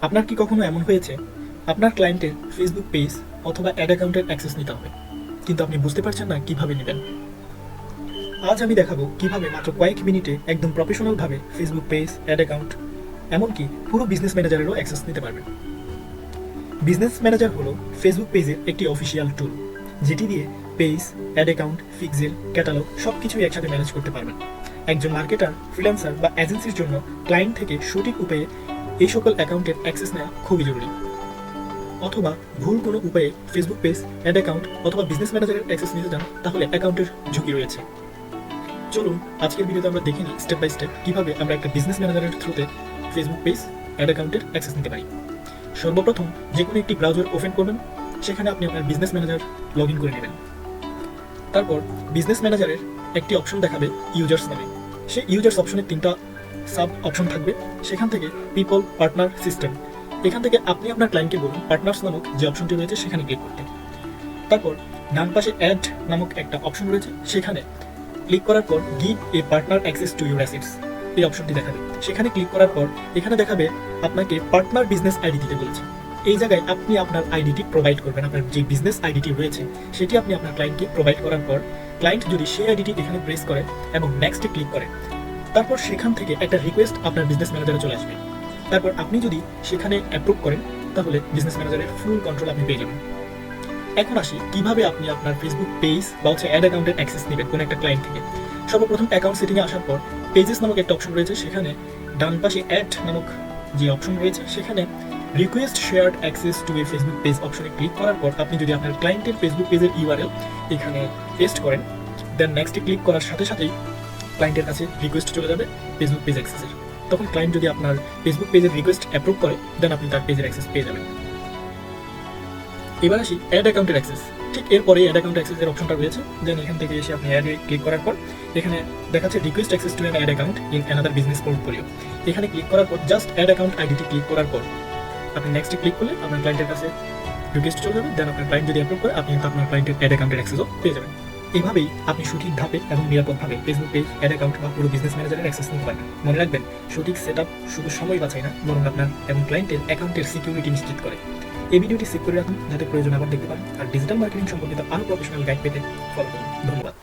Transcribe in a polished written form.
আপনার কি কখনো এমন হয়েছে আপনার ক্লায়েন্টের ফেসবুক পেজ অথবা অ্যাড অ্যাকাউন্টের অ্যাক্সেস নিতে হবে, কিন্তু আপনি বুঝতে পারছেন না কিভাবে নেবেন? আজ আমি দেখাবো কিভাবে মাত্র কয়েক মিনিটে একদম প্রফেশনালভাবে ফেসবুক পেজ, অ্যাড অ্যাকাউন্ট, এমনকি পুরো বিজনেস ম্যানেজারেরও অ্যাক্সেস নিতে পারবেন। বিজনেস ম্যানেজার হলো ফেসবুক পেজের একটি অফিসিয়াল টুল, যেটি দিয়ে page, add account, pixel, catalogue সব কিছুই একসাথে ম্যানেজ করতে পারবেন। একজন মার্কেটার, ফ্রিল্যান্সার বা এজেন্সির জন্য ক্লায়েন্ট থেকে সঠিক উপায়ে এই সকল অ্যাকাউন্টের অ্যাক্সেস নেওয়া খুবই জরুরি। অথবা ভুল কোনো উপায়ে ফেসবুক পেজ, অ্যাড অ্যাকাউন্ট অথবা বিজনেস ম্যানেজারের অ্যাক্সেস নিতে চান, তাহলে অ্যাকাউন্টের ঝুঁকি রয়েছে। চলুন আজকের ভিডিওতে আমরা দেখে নিই স্টেপ বাই স্টেপ কিভাবে আমরা একটা বিজনেস ম্যানেজারের থ্রুতে ফেসবুক পেজ, অ্যাড অ্যাকাউন্টের অ্যাক্সেস নিতে পারি। সর্বপ্রথম যে কোনো একটি ব্রাউজার ওপেন করবেন, সেখানে আপনি আপনার বিজনেস ম্যানেজার লগ ইন করে নেবেন। তারপর বিজনেস ম্যানেজারের একটি অপশন দেখাবে ইউজার্স নামে। সেই ইউজার্স অপশনে 3টা সাব অপশন থাকবে। সেখান থেকে পিপল, পার্টনার, সিস্টেম, এখান থেকে আপনি আপনার ক্লায়েন্টকে বলুন পার্টনার্স নামক যে অপশনটি রয়েছে সেখানে ক্লিক করতে। তারপর ডান পাশে অ্যাড নামক একটা অপশন রয়েছে, সেখানে ক্লিক করার পর give a partner access to your assets, এই অপশনটি দেখাবে। সেখানে ক্লিক করার পর এখানে দেখাবে আপনাকে পার্টনার বিজনেস আইডি দিতে বলেছে। এই জায়গায় আপনি আপনার আইডিটি প্রোভাইড করবেন। আপনার যে বিজনেস আইডিটি রয়েছে সেটি আপনি আপনার ক্লায়েন্টকে প্রোভাইড করার পর ক্লায়েন্ট যদি সেই আইডিটি এখানে প্রেস করে এবং নেক্সটে ক্লিক করে, তারপর সেখান থেকে একটা রিকোয়েস্ট আপনার বিজনেস ম্যানেজারে চলে আসবে। তারপর আপনি যদি সেখানে অ্যাপ্রুভ করেন, তাহলে বিজনেস ম্যানেজারের ফুল কন্ট্রোল আপনি পেয়ে যাবেন। এখন আসি কিভাবে আপনি আপনার ফেসবুক পেজ বা অ্যাড অ্যাকাউন্টের অ্যাক্সেস নেবেন কোন একটা ক্লায়েন্ট থেকে। সর্বপ্রথম অ্যাকাউন্ট সেটিংয়ে আসার পর পেজেস নামক একটা অপশন রয়েছে, সেখানে ডান পাশে অ্যাড নামক যে অপশন রয়েছে সেখানে request shared access to A Facebook page অপশনে ক্লিক করার পর আপনি যদি আপনার ক্লায়েন্টের ফেসবুক পেজের ইউআরএল এখানে পেস্ট করেন, দেন নেক্সটে ক্লিক করার সাথে সাথেই ক্লায়েন্টের কাছে রিকোয়েস্ট চলে যাবে ফেসবুক পেজ অ্যাক্সেসের। তখন ক্লায়েন্ট যদি আপনার ফেসবুক পেজের রিকোয়েস্ট অ্যাপ্রুভ করে, দেন আপনি তার পেজের অ্যাক্সেস পেয়ে যাবেন। এবার আসি অ্যাড অ্যাকাউন্টের অ্যাক্সেস। ঠিক এরপরে অ্যাড অ্যাকাউন্ট অ্যাক্সেসের অপশনটা রয়েছে। দেন এখান থেকে এসে আপনি অ্যাডে ক্লিক করার পর এখানে দেখাচ্ছে request access to an add account in another business portfolio. এখানে ক্লিক করার পর জাস্ট অ্যাড অ্যাকাউন্ট আইডিটি ক্লিক করার পর আপনি নেক্সটে ক্লিক করলে আপনার ক্লায়েন্টের কাছে রিকোয়েস্ট চলে যাবে। দেন আপনার ক্লায়েন্ট যদি অ্যাপ্রুভ করে, আপনি আপনার ক্লায়েন্টের অ্যাড অ্যাকাউন্টের অ্যাক্সেসও পেয়ে যাবেন। এভাবেই আপনি সঠিক ধাপে এবং নিরাপদভাবে ফেসবুক পেজ, অ্যাড অ্যাকাউন্ট বা পুরো বিজনেস ম্যানেজারের অ্যাক্সেস নিতে পারবেন। মনে রাখবেন, সঠিক সেটআপ শুধু সময় বাঁচায় না, বরং আপনার এবং ক্লায়েন্টের অ্যাকাউন্টের সিকিউরিটি নিশ্চিত করে। এই ভিডিওটি সেভ করে রাখুন, যাতে প্রয়োজন আবার দেখতে পারেন। আর ডিজিটাল মার্কেটিং সম্পর্কিত আরও প্রফেশনাল গাইড পেতে ফলো করুন। ধন্যবাদ।